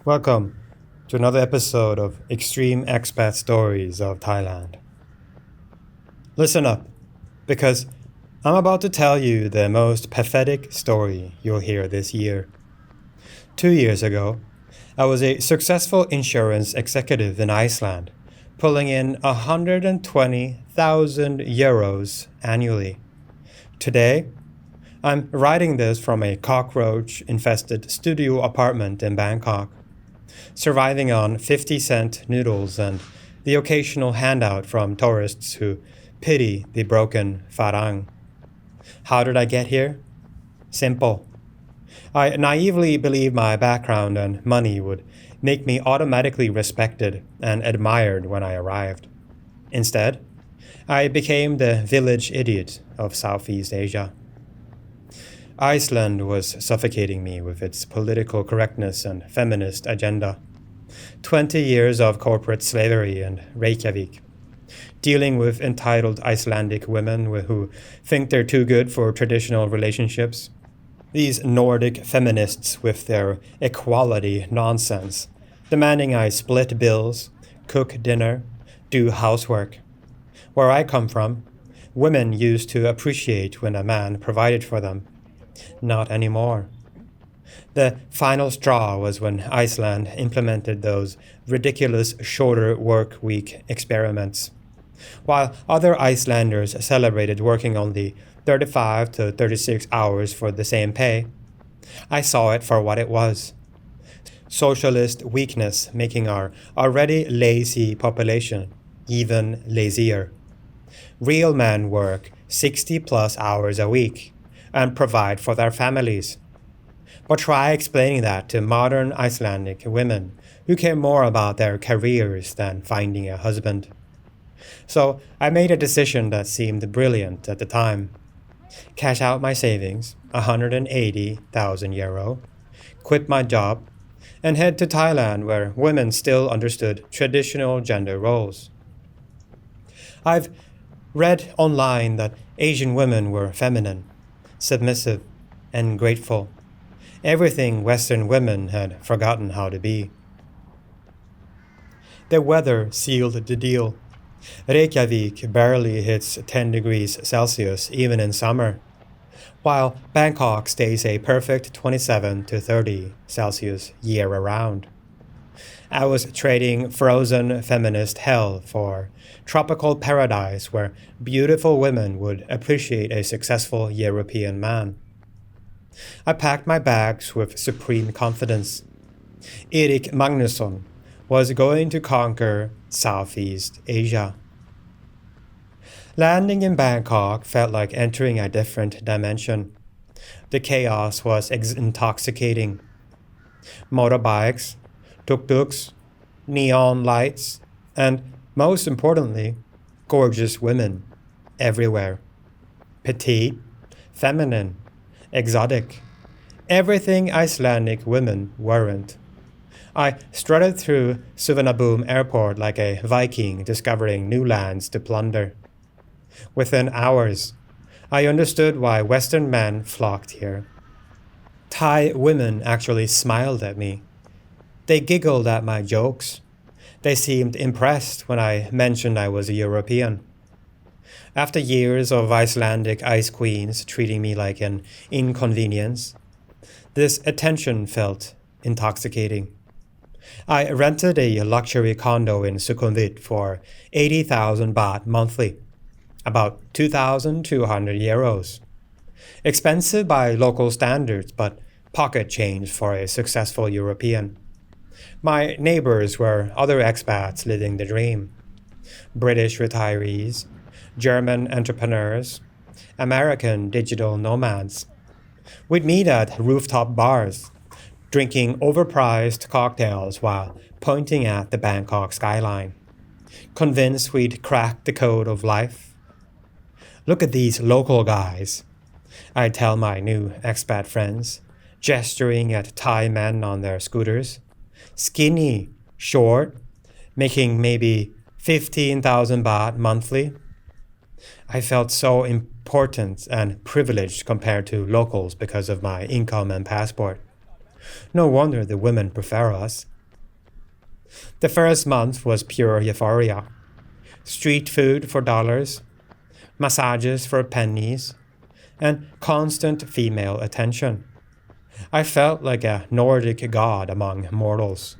Welcome to another episode of Extreme Expat Stories of Thailand. Listen up, because I'm about to tell you the most pathetic story you'll hear this year. 2 years ago, I was a successful insurance executive in Iceland, pulling in 120,000 euros annually. Today, I'm writing this from a cockroach-infested studio apartment in Bangkok, surviving on 50-cent noodles and the occasional handout from tourists who pity the broken farang. How did I get here? Simple. I naively believed my background and money would make me automatically respected and admired when I arrived. Instead, I became the village idiot of Southeast Asia. Iceland was suffocating me with its political correctness and feminist agenda. 20 years of corporate slavery in Reykjavik, dealing with entitled Icelandic women who think they're too good for traditional relationships. These Nordic feminists with their equality nonsense, demanding I split bills, cook dinner, do housework. Where I come from, women used to appreciate when a man provided for them. Not anymore. The final straw was when Iceland implemented those ridiculous shorter work week experiments. While other Icelanders celebrated working only 35 to 36 hours for the same pay, I saw it for what it was. Socialist weakness making our already lazy population even lazier. Real men work 60 plus hours a week and provide for their families. But try explaining that to modern Icelandic women who care more about their careers than finding a husband. So I made a decision that seemed brilliant at the time. Cash out my savings, 180,000 euro, quit my job, and head to Thailand where women still understood traditional gender roles. I've read online that Asian women were feminine, submissive, and grateful. Everything Western women had forgotten how to be. The weather sealed the deal. Reykjavik barely hits 10 degrees Celsius even in summer, while Bangkok stays a perfect 27 to 30 Celsius year-round. I was trading frozen feminist hell for tropical paradise where beautiful women would appreciate a successful European man. I packed my bags with supreme confidence. Erik Magnússon was going to conquer Southeast Asia. Landing in Bangkok felt like entering a different dimension. The chaos was intoxicating. Motorbikes, tuk-tuks, neon lights, and most importantly, gorgeous women everywhere. Petite, feminine, exotic. Everything Icelandic women weren't. I strutted through Suvarnabhumi airport like a Viking discovering new lands to plunder. Within hours, I understood why Western men flocked here. Thai women actually smiled at me. They giggled at my jokes. They seemed impressed when I mentioned I was a European. After years of Icelandic ice queens treating me like an inconvenience, this attention felt intoxicating. I rented a luxury condo in Sukhumvit for 80,000 baht monthly, about 2,200 euros. Expensive by local standards, but pocket change for a successful European. My neighbors were other expats living the dream. British retirees, German entrepreneurs, American digital nomads. We'd meet at rooftop bars, drinking overpriced cocktails while pointing at the Bangkok skyline, convinced we'd cracked the code of life. Look at these local guys, I'd tell my new expat friends, gesturing at Thai men on their scooters. Skinny, short, making maybe 15,000 baht monthly. I felt so important and privileged compared to locals because of my income and passport. No wonder the women prefer us. The first month was pure euphoria. Street food for dollars, massages for pennies, and constant female attention. I felt like a Nordic god among mortals.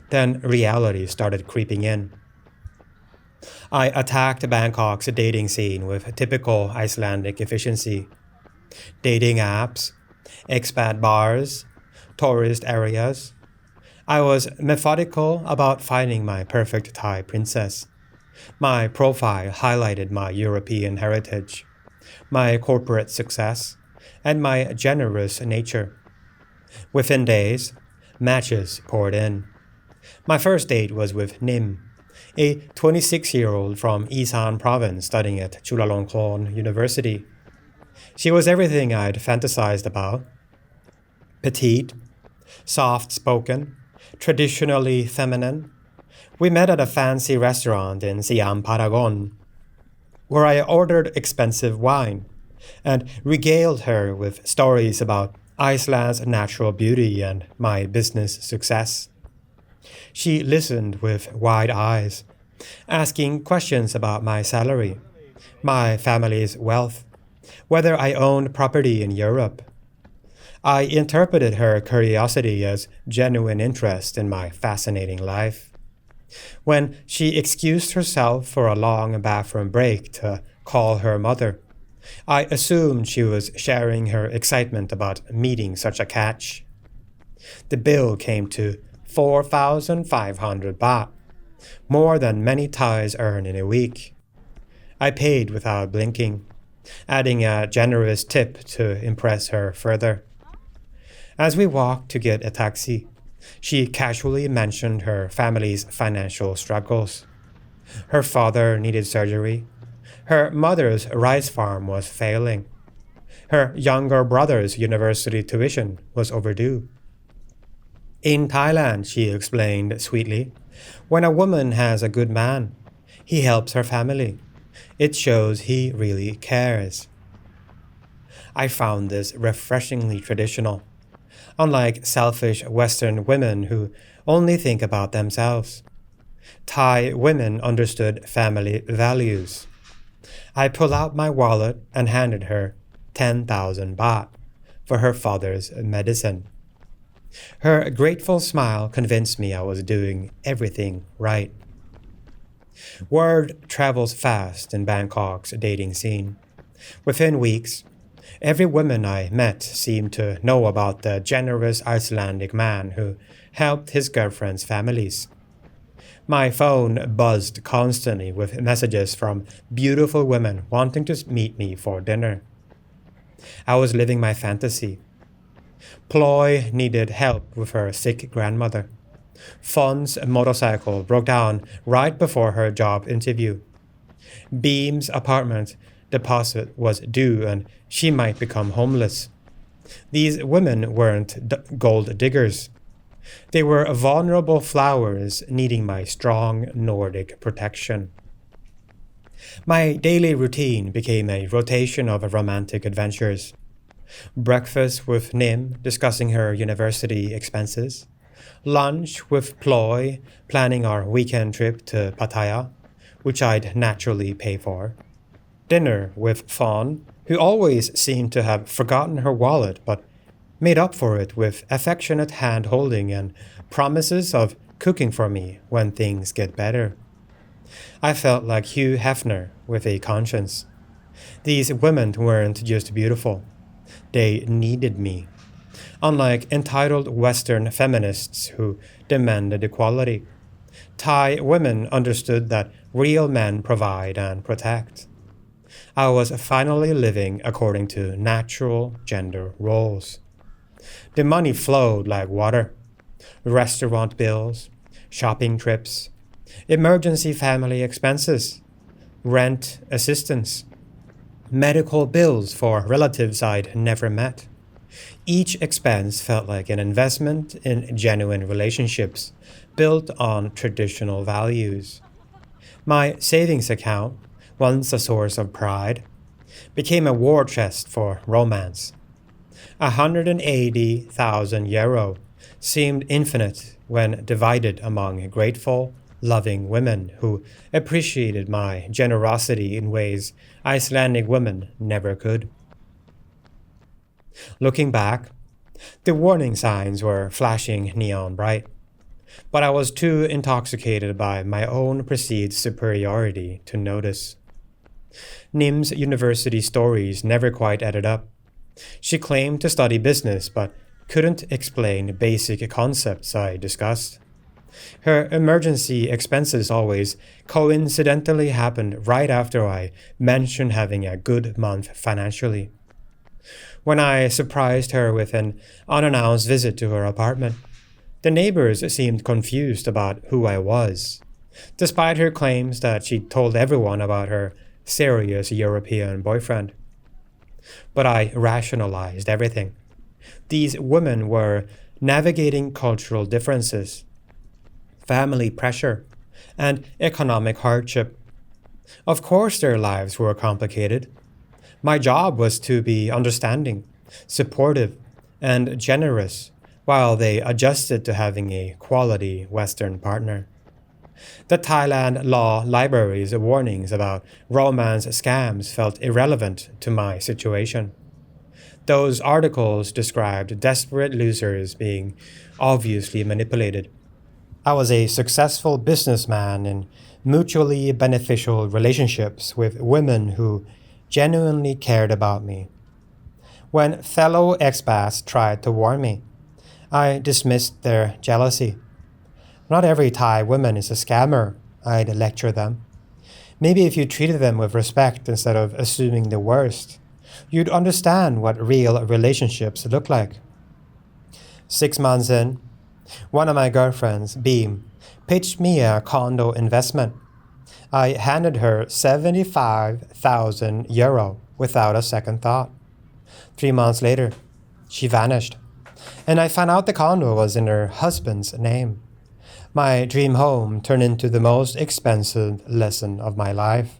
Then reality started creeping in. I attacked Bangkok's dating scene with typical Icelandic efficiency. Dating apps, expat bars, tourist areas. I was methodical about finding my perfect Thai princess. My profile highlighted my European heritage, my corporate success, and my generous nature. Within days, matches poured in. My first date was with Nim, a 26-year-old from Isan province studying at Chulalongkorn University. She was everything I'd fantasized about. Petite, soft-spoken, traditionally feminine. We met at a fancy restaurant in Siam Paragon, where I ordered expensive wine and regaled her with stories about Iceland's natural beauty and my business success. She listened with wide eyes, asking questions about my salary, my family's wealth, whether I owned property in Europe. I interpreted her curiosity as genuine interest in my fascinating life. When she excused herself for a long bathroom break to call her mother, I assumed she was sharing her excitement about meeting such a catch. The bill came to 4,500 baht, more than many Thais earn in a week. I paid without blinking, adding a generous tip to impress her further. As we walked to get a taxi, she casually mentioned her family's financial struggles. Her father needed surgery. Her mother's rice farm was failing. Her younger brother's university tuition was overdue. In Thailand, she explained sweetly, when a woman has a good man, he helps her family. It shows he really cares. I found this refreshingly traditional, unlike selfish Western women who only think about themselves. Thai women understood family values. I pulled out my wallet and handed her 10,000 baht for her father's medicine. Her grateful smile convinced me I was doing everything right. Word travels fast in Bangkok's dating scene. Within weeks, every woman I met seemed to know about the generous Icelandic man who helped his girlfriends' families. My phone buzzed constantly with messages from beautiful women wanting to meet me for dinner. I was living my fantasy. Ploy needed help with her sick grandmother. Fon's motorcycle broke down right before her job interview. Beam's apartment deposit was due and she might become homeless. These women weren't gold diggers. They were vulnerable flowers needing my strong Nordic protection. My daily routine became a rotation of romantic adventures. Breakfast with Nim, discussing her university expenses. Lunch with Ploy, planning our weekend trip to Pattaya, which I'd naturally pay for. Dinner with Fawn, who always seemed to have forgotten her wallet but made up for it with affectionate hand-holding and promises of cooking for me when things get better. I felt like Hugh Hefner with a conscience. These women weren't just beautiful. They needed me. Unlike entitled Western feminists who demanded equality, Thai women understood that real men provide and protect. I was finally living according to natural gender roles. The money flowed like water. Restaurant bills, shopping trips, emergency family expenses, rent assistance, medical bills for relatives I'd never met. Each expense felt like an investment in genuine relationships built on traditional values. My savings account, once a source of pride, became a war chest for romance. 180,000 euro seemed infinite when divided among grateful, loving women who appreciated my generosity in ways Icelandic women never could. Looking back, the warning signs were flashing neon bright, but I was too intoxicated by my own perceived superiority to notice. Nim's university stories never quite added up. She claimed to study business but couldn't explain basic concepts I discussed. Her emergency expenses always coincidentally happened right after I mentioned having a good month financially. When I surprised her with an unannounced visit to her apartment, the neighbors seemed confused about who I was, despite her claims that she told everyone about her serious European boyfriend. But I rationalized everything. These women were navigating cultural differences, family pressure, and economic hardship. Of course, their lives were complicated. My job was to be understanding, supportive, and generous while they adjusted to having a quality Western partner. The Thailand law library's warnings about romance scams felt irrelevant to my situation. Those articles described desperate losers being obviously manipulated. I was a successful businessman in mutually beneficial relationships with women who genuinely cared about me. When fellow expats tried to warn me, I dismissed their jealousy. Not every Thai woman is a scammer, I'd lecture them. Maybe if you treated them with respect instead of assuming the worst, you'd understand what real relationships look like. 6 months in, one of my girlfriends, Beam, pitched me a condo investment. I handed her €75,000 without a second thought. 3 months later, she vanished, and I found out the condo was in her husband's name. My dream home turned into the most expensive lesson of my life.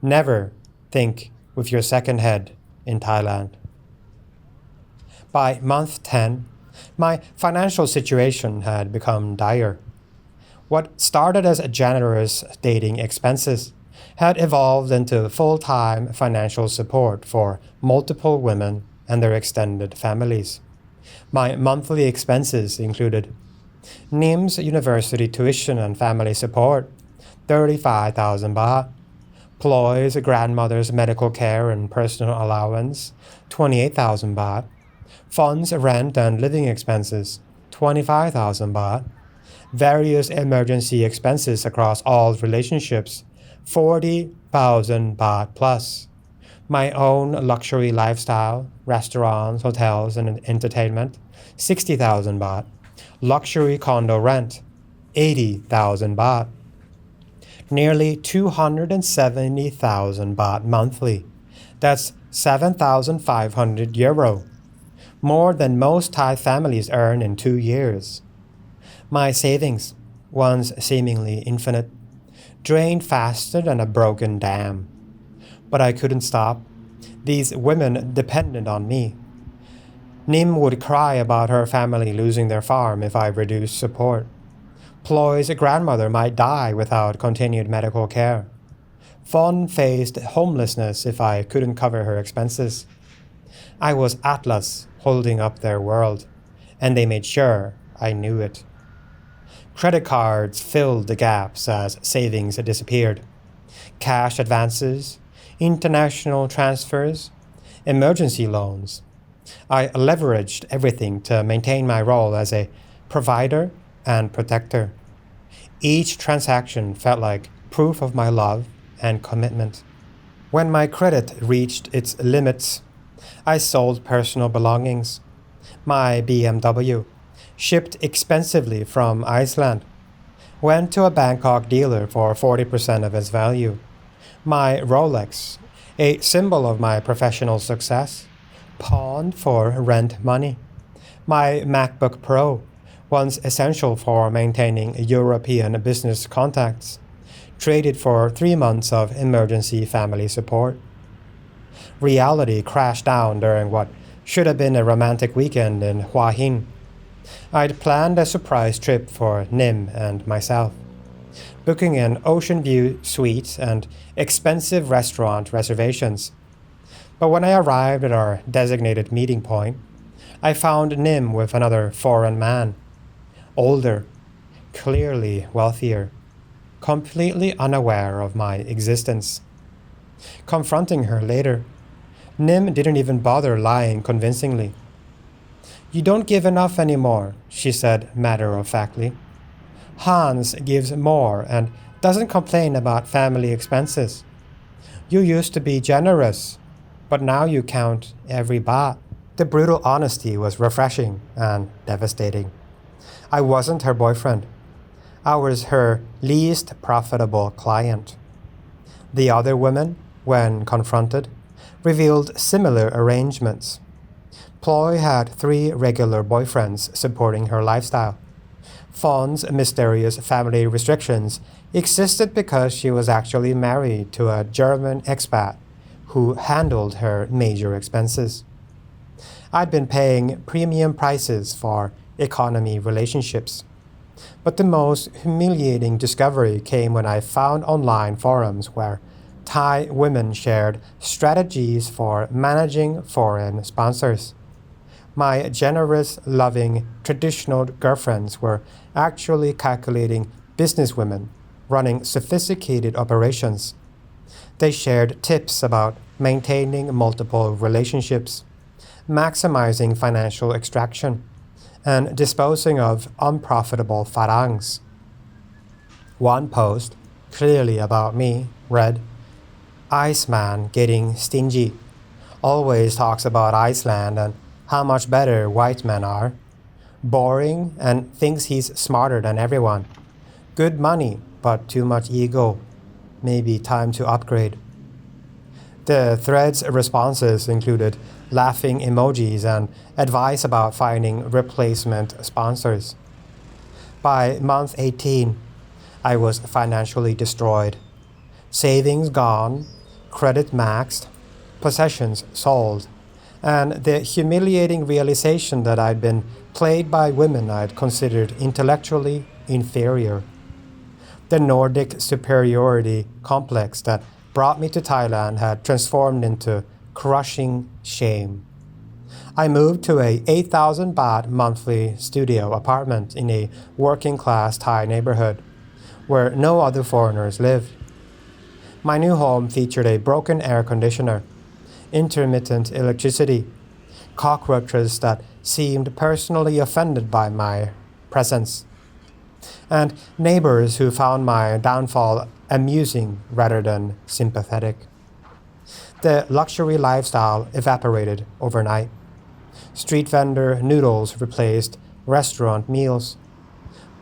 Never think with your second head in Thailand. By month 10, my financial situation had become dire. What started as generous dating expenses had evolved into full-time financial support for multiple women and their extended families. My monthly expenses included Nim's university tuition and family support, 35,000 baht. Ploy's grandmother's medical care and personal allowance, 28,000 baht. Funds, rent, and living expenses, 25,000 baht. Various emergency expenses across all relationships, 40,000 baht plus. My own luxury lifestyle, restaurants, hotels, and entertainment, 60,000 baht. Luxury condo rent, 80,000 baht. Nearly 270,000 baht monthly. That's €7,500. More than most Thai families earn in 2 years. My savings, once seemingly infinite, drained faster than a broken dam. But I couldn't stop. These women depended on me. Nim would cry about her family losing their farm if I reduced support. Ploy's grandmother might die without continued medical care. Fawn faced homelessness if I couldn't cover her expenses. I was Atlas holding up their world, and they made sure I knew it. Credit cards filled the gaps as savings disappeared. Cash advances, international transfers, emergency loans. I leveraged everything to maintain my role as a provider and protector. Each transaction felt like proof of my love and commitment. When my credit reached its limits, I sold personal belongings. My BMW, shipped expensively from Iceland, went to a Bangkok dealer for 40% of its value. My Rolex, a symbol of my professional success, pawned for rent money. My MacBook Pro, once essential for maintaining European business contacts, traded for 3 months of emergency family support. Reality crashed down during what should have been a romantic weekend in Hua Hin. I'd planned a surprise trip for Nim and myself, booking an ocean view suite and expensive restaurant reservations. But when I arrived at our designated meeting point, I found Nim with another foreign man, older, clearly wealthier, completely unaware of my existence. Confronting her later, Nim didn't even bother lying convincingly. "You don't give enough anymore," she said matter-of-factly. "Hans gives more and doesn't complain about family expenses. You used to be generous, but now you count every baht." The brutal honesty was refreshing and devastating. I wasn't her boyfriend. I was her least profitable client. The other women, when confronted, revealed similar arrangements. Ploy had 3 regular boyfriends supporting her lifestyle. Fawn's mysterious family restrictions existed because she was actually married to a German expat who handled her major expenses. I'd been paying premium prices for economy relationships. But the most humiliating discovery came when I found online forums where Thai women shared strategies for managing foreign sponsors. My generous, loving, traditional girlfriends were actually calculating businesswomen running sophisticated operations. They shared tips about maintaining multiple relationships, maximizing financial extraction, and disposing of unprofitable farangs. One post, clearly about me, read, "Iceman getting stingy. Always talks about Iceland and how much better white men are. Boring and thinks he's smarter than everyone. Good money, but too much ego. Maybe time to upgrade." The thread's responses included laughing emojis and advice about finding replacement sponsors. By month 18, I was financially destroyed. Savings gone, credit maxed, possessions sold, and the humiliating realization that I'd been played by women I'd considered intellectually inferior. The Nordic superiority complex that brought me to Thailand had transformed into crushing shame. I moved to a 8,000 baht monthly studio apartment in a working-class Thai neighborhood where no other foreigners lived. My new home featured a broken air conditioner, intermittent electricity, cockroaches that seemed personally offended by my presence, and neighbors who found my downfall amusing rather than sympathetic. The luxury lifestyle evaporated overnight. Street vendor noodles replaced restaurant meals.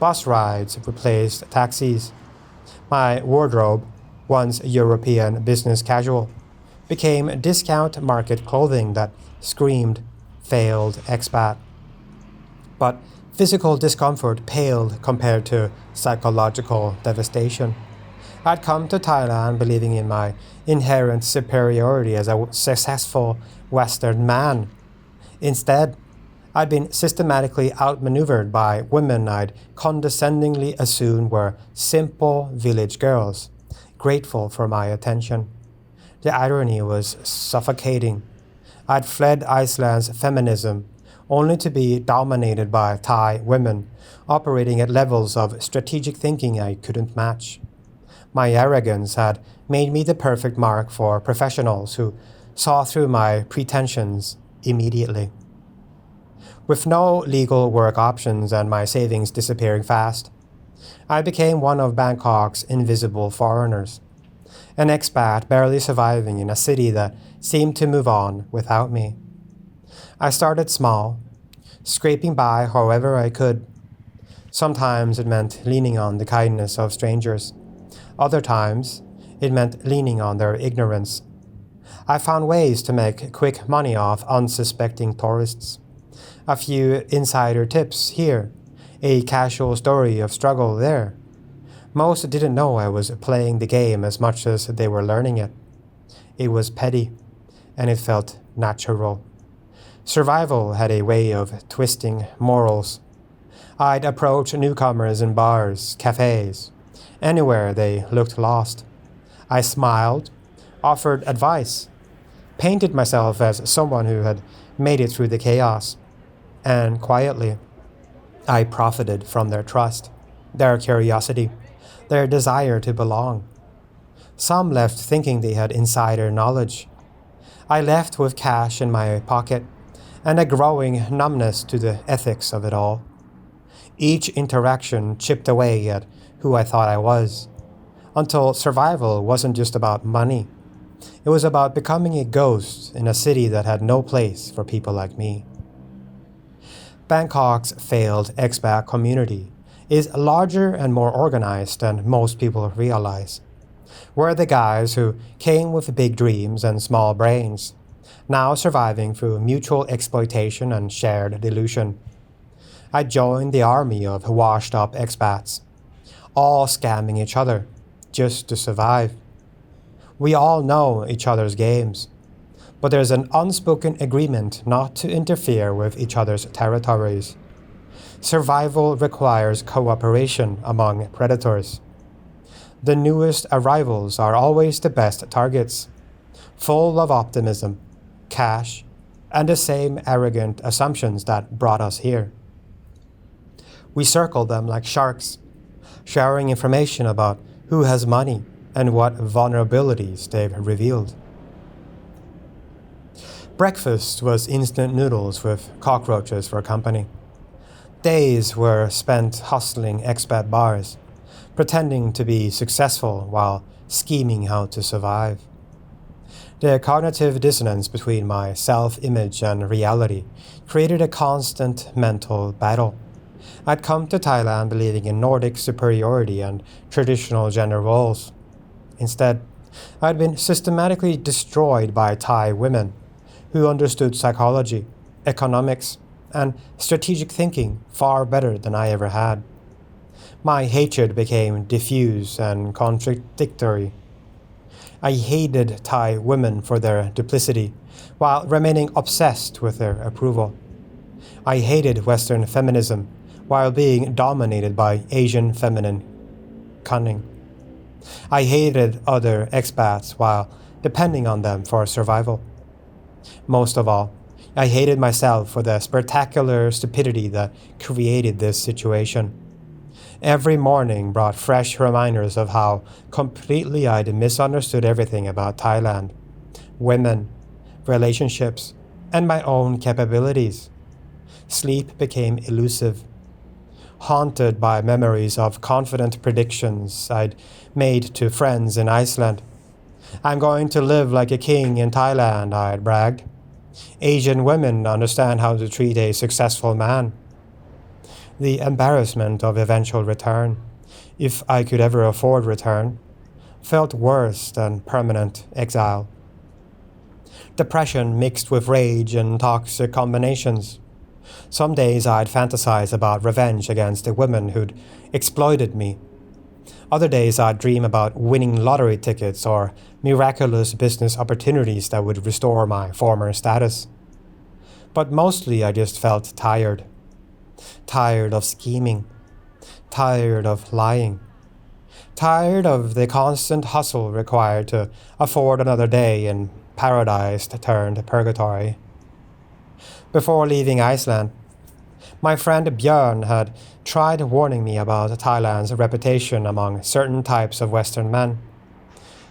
Bus rides replaced taxis. My wardrobe, once European business casual, became discount market clothing that screamed failed expat. But physical discomfort paled compared to psychological devastation. I'd come to Thailand believing in my inherent superiority as a successful Western man. Instead, I'd been systematically outmaneuvered by women I'd condescendingly assumed were simple village girls, grateful for my attention. The irony was suffocating. I'd fled Iceland's feminism, only to be dominated by Thai women, operating at levels of strategic thinking I couldn't match. My arrogance had made me the perfect mark for professionals who saw through my pretensions immediately. With no legal work options and my savings disappearing fast, I became one of Bangkok's invisible foreigners, an expat barely surviving in a city that seemed to move on without me. I started small, scraping by however I could. Sometimes it meant leaning on the kindness of strangers. Other times, it meant leaning on their ignorance. I found ways to make quick money off unsuspecting tourists. A few insider tips here, a casual story of struggle there. Most didn't know I was playing the game as much as they were learning it. It was petty, and it felt natural. Survival had a way of twisting morals. I'd approach newcomers in bars, cafes, anywhere they looked lost. I smiled, offered advice, painted myself as someone who had made it through the chaos, and quietly, I profited from their trust, their curiosity, their desire to belong. Some left thinking they had insider knowledge. I left with cash in my pocket and a growing numbness to the ethics of it all. Each interaction chipped away at who I thought I was, until survival wasn't just about money. It was about becoming a ghost in a city that had no place for people like me. Bangkok's failed expat community is larger and more organized than most people realize. We're the guys who came with big dreams and small brains, now surviving through mutual exploitation and shared delusion. I joined the army of washed-up expats, all scamming each other just to survive. We all know each other's games, but there's an unspoken agreement not to interfere with each other's territories. Survival requires cooperation among predators. The newest arrivals are always the best targets, full of optimism, cash, and the same arrogant assumptions that brought us here. We circle them like sharks, sharing information about who has money and what vulnerabilities they've revealed. Breakfast was instant noodles with cockroaches for company. Days were spent hustling expat bars, pretending to be successful while scheming how to survive. The cognitive dissonance between my self-image and reality created a constant mental battle. I'd come to Thailand believing in Nordic superiority and traditional gender roles. Instead, I'd been systematically destroyed by Thai women who understood psychology, economics, and strategic thinking far better than I ever had. My hatred became diffuse and contradictory. I hated Thai women for their duplicity, while remaining obsessed with their approval. I hated Western feminism, while being dominated by Asian feminine cunning. I hated other expats while depending on them for survival. Most of all, I hated myself for the spectacular stupidity that created this situation. Every morning brought fresh reminders of how completely I'd misunderstood everything about Thailand, women, relationships, and my own capabilities. Sleep became elusive, haunted by memories of confident predictions I'd made to friends in Iceland. I'm going to live like a king in Thailand, I'd bragged. Asian women understand how to treat a successful man. The embarrassment of eventual return, if I could ever afford return, felt worse than permanent exile. Depression mixed with rage and toxic combinations. Some days I'd fantasize about revenge against the women who'd exploited me. Other days I'd dream about winning lottery tickets or miraculous business opportunities that would restore my former status. But mostly I just felt tired. Tired of scheming. Tired of lying. Tired of the constant hustle required to afford another day in paradise turned purgatory. Before leaving Iceland, my friend Björn had tried warning me about Thailand's reputation among certain types of Western men.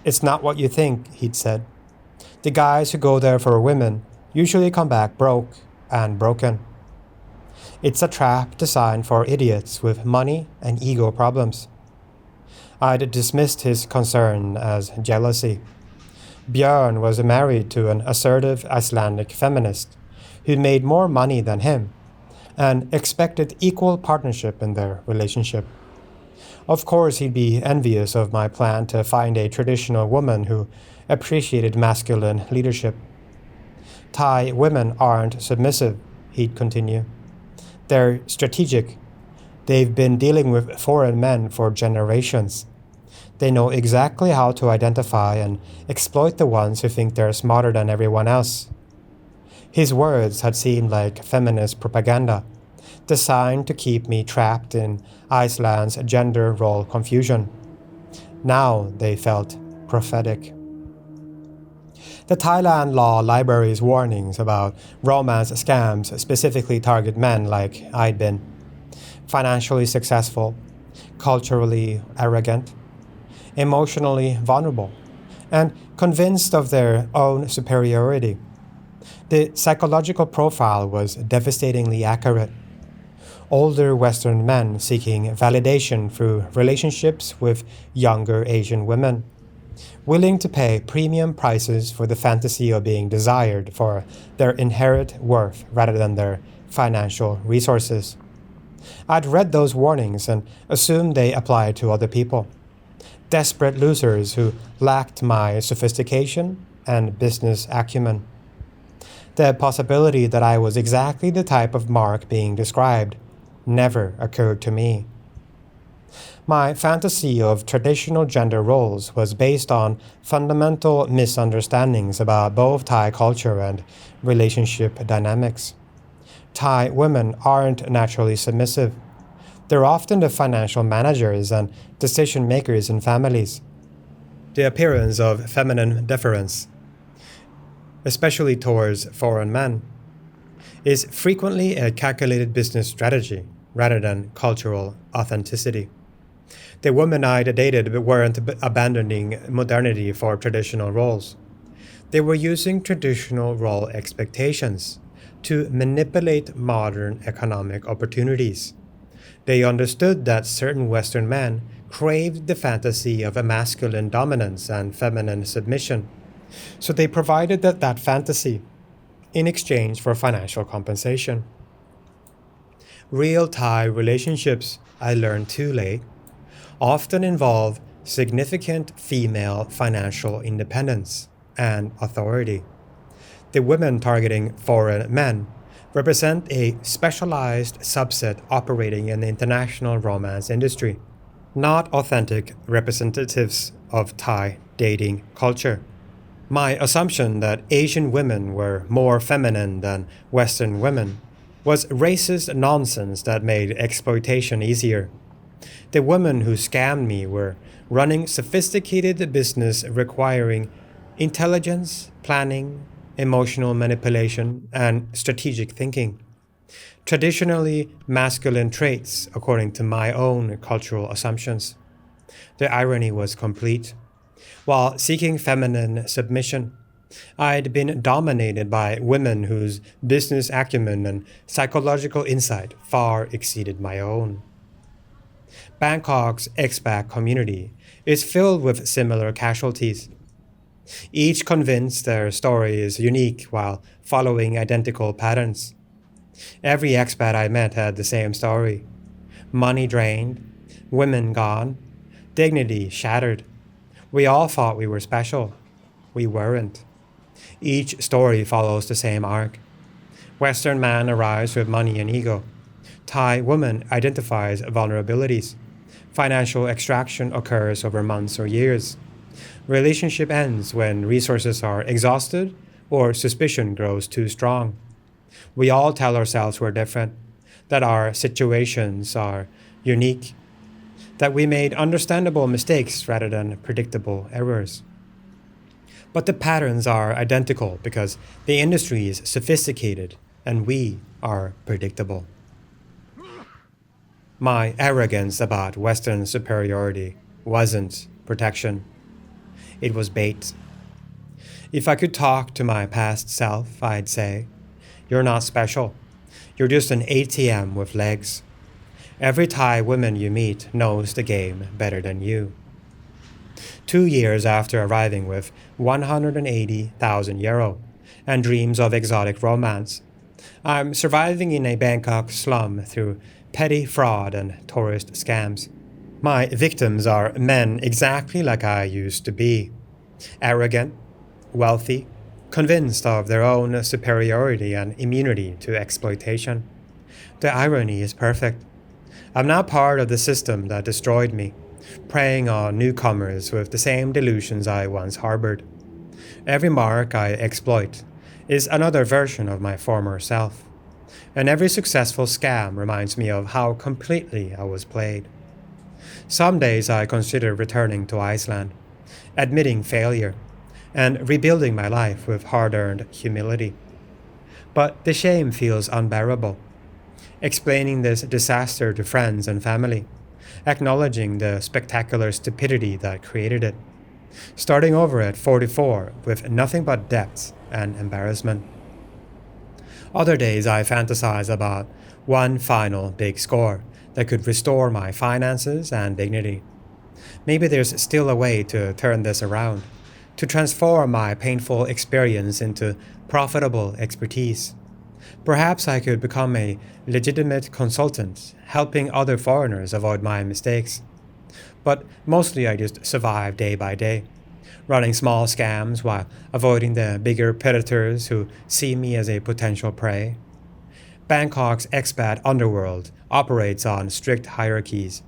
It's not what you think, he'd said. The guys who go there for women usually come back broke and broken. It's a trap designed for idiots with money and ego problems. I'd dismissed his concern as jealousy. Björn was married to an assertive Icelandic feminist who made more money than him and expected equal partnership in their relationship. Of course, he'd be envious of my plan to find a traditional woman who appreciated masculine leadership. Thai women aren't submissive, he'd continue. They're strategic. They've been dealing with foreign men for generations. They know exactly how to identify and exploit the ones who think they're smarter than everyone else. His words had seemed like feminist propaganda, designed to keep me trapped in Iceland's gender role confusion. Now they felt prophetic. The Thailand law library's warnings about romance scams specifically target men like I'd been: financially successful, culturally arrogant, emotionally vulnerable, and convinced of their own superiority. The psychological profile was devastatingly accurate. Older Western men seeking validation through relationships with younger Asian women, willing to pay premium prices for the fantasy of being desired for their inherent worth rather than their financial resources. I'd read those warnings and assumed they applied to other people. Desperate losers who lacked my sophistication and business acumen. The possibility that I was exactly the type of mark being described never occurred to me. My fantasy of traditional gender roles was based on fundamental misunderstandings about both Thai culture and relationship dynamics. Thai women aren't naturally submissive. They're often the financial managers and decision makers in families. The appearance of feminine deference, especially towards foreign men, is frequently a calculated business strategy rather than cultural authenticity. The women I dated weren't abandoning modernity for traditional roles. They were using traditional role expectations to manipulate modern economic opportunities. They understood that certain Western men craved the fantasy of a masculine dominance and feminine submission, so they provided that fantasy in exchange for financial compensation. Real Thai relationships, I learned too late, often involve significant female financial independence and authority. The women targeting foreign men represent a specialized subset operating in the international romance industry, not authentic representatives of Thai dating culture. My assumption that Asian women were more feminine than Western women was racist nonsense that made exploitation easier. The women who scammed me were running sophisticated business requiring intelligence, planning, emotional manipulation, and strategic thinking. Traditionally masculine traits according to my own cultural assumptions. The irony was complete. While seeking feminine submission, I'd been dominated by women whose business acumen and psychological insight far exceeded my own. Bangkok's expat community is filled with similar casualties, each convinced their story is unique while following identical patterns. Every expat I met had the same story: money drained, women gone, dignity shattered. We all thought we were special. We weren't. Each story follows the same arc. Western man arrives with money and ego. Thai woman identifies vulnerabilities. Financial extraction occurs over months or years. Relationship ends when resources are exhausted or suspicion grows too strong. We all tell ourselves we're different, that our situations are unique, that we made understandable mistakes rather than predictable errors. But the patterns are identical because the industry is sophisticated and we are predictable. My arrogance about Western superiority wasn't protection. It was bait. If I could talk to my past self, I'd say, "You're not special. You're just an ATM with legs. Every Thai woman you meet knows the game better than you." 2 years after arriving with 180,000 euro and dreams of exotic romance, I'm surviving in a Bangkok slum through petty fraud and tourist scams. My victims are men exactly like I used to be: arrogant, wealthy, convinced of their own superiority and immunity to exploitation. The irony is perfect. I'm now part of the system that destroyed me, preying on newcomers with the same delusions I once harbored. Every mark I exploit is another version of my former self, And every successful scam reminds me of how completely I was played. Some days I consider returning to Iceland, admitting failure, and rebuilding my life with hard-earned humility. But the shame feels unbearable. Explaining this disaster to friends and family, acknowledging the spectacular stupidity that created it, starting over at 44 with nothing but debts and embarrassment. Other days I fantasize about one final big score that could restore my finances and dignity. Maybe there's still a way to turn this around, to transform my painful experience into profitable expertise. Perhaps I could become a legitimate consultant, helping other foreigners avoid my mistakes. But mostly I just survive day by day, running small scams while avoiding the bigger predators who see me as a potential prey. Bangkok's expat underworld operates on strict hierarchies,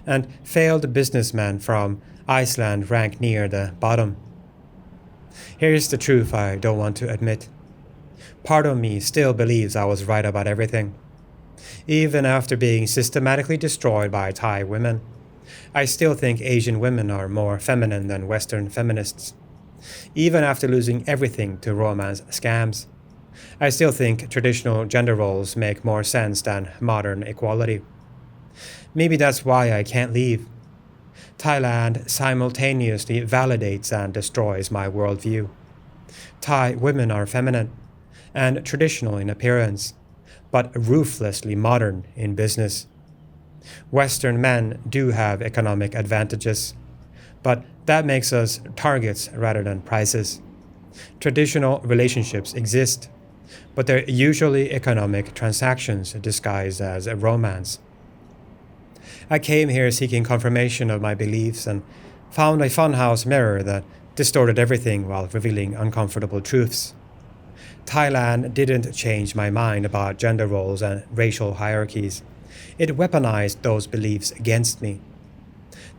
and failed businessmen from Iceland rank near the bottom. Here's the truth I don't want to admit. Part of me still believes I was right about everything. Even after being systematically destroyed by Thai women, I still think Asian women are more feminine than Western feminists. Even after losing everything to romance scams, I still think traditional gender roles make more sense than modern equality. Maybe that's why I can't leave. Thailand simultaneously validates and destroys my worldview. Thai women are feminine and traditional in appearance, but ruthlessly modern in business. Western men do have economic advantages, but that makes us targets rather than prizes. Traditional relationships exist, but they're usually economic transactions disguised as a romance. I came here seeking confirmation of my beliefs and found a funhouse mirror that distorted everything while revealing uncomfortable truths. Thailand didn't change my mind about gender roles and racial hierarchies. It weaponized those beliefs against me.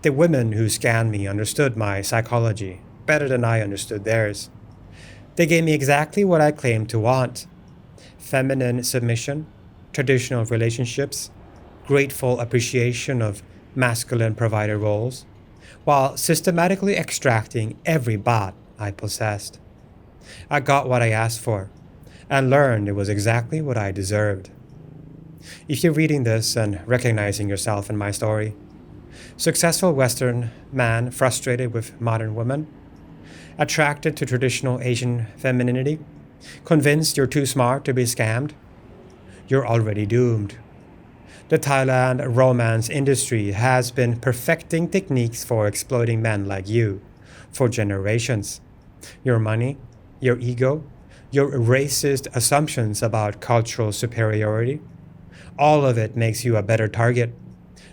The women who scanned me understood my psychology better than I understood theirs. They gave me exactly what I claimed to want: feminine submission, traditional relationships, grateful appreciation of masculine provider roles, while systematically extracting every baht I possessed. I got what I asked for, and learned it was exactly what I deserved. If you're reading this and recognizing yourself in my story, successful Western man frustrated with modern women, attracted to traditional Asian femininity, convinced you're too smart to be scammed, you're already doomed. The Thailand romance industry has been perfecting techniques for exploiting men like you for generations. Your money, your ego, your racist assumptions about cultural superiority, all of it makes you a better target,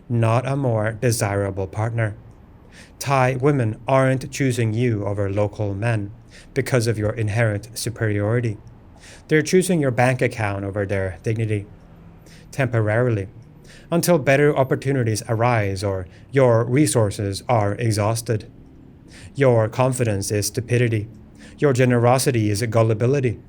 not a more desirable partner. Thai women aren't choosing you over local men because of your inherent superiority. They're choosing your bank account over their dignity, temporarily, until better opportunities arise or your resources are exhausted. Your confidence is stupidity. Your generosity is gullibility.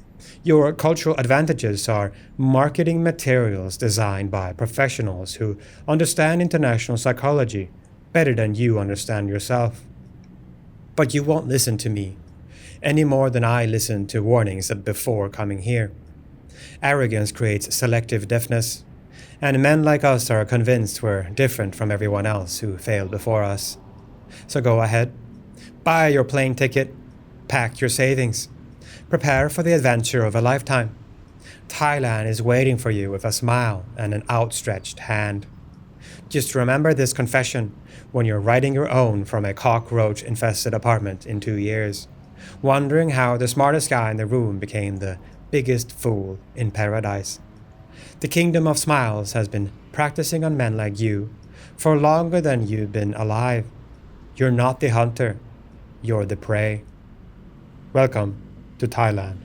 Your cultural advantages are marketing materials designed by professionals who understand international psychology better than you understand yourself. But you won't listen to me any more than I listened to warnings before coming here. Arrogance creates selective deafness, and men like us are convinced we're different from everyone else who failed before us. So go ahead, buy your plane ticket, pack your savings, prepare for the adventure of a lifetime. Thailand is waiting for you with a smile and an outstretched hand. Just remember this confession when you're writing your own from a cockroach-infested apartment in 2 years, wondering how the smartest guy in the room became the biggest fool in paradise. The kingdom of smiles has been practicing on men like you for longer than you've been alive. You're not the hunter, you're the prey. Welcome to Thailand.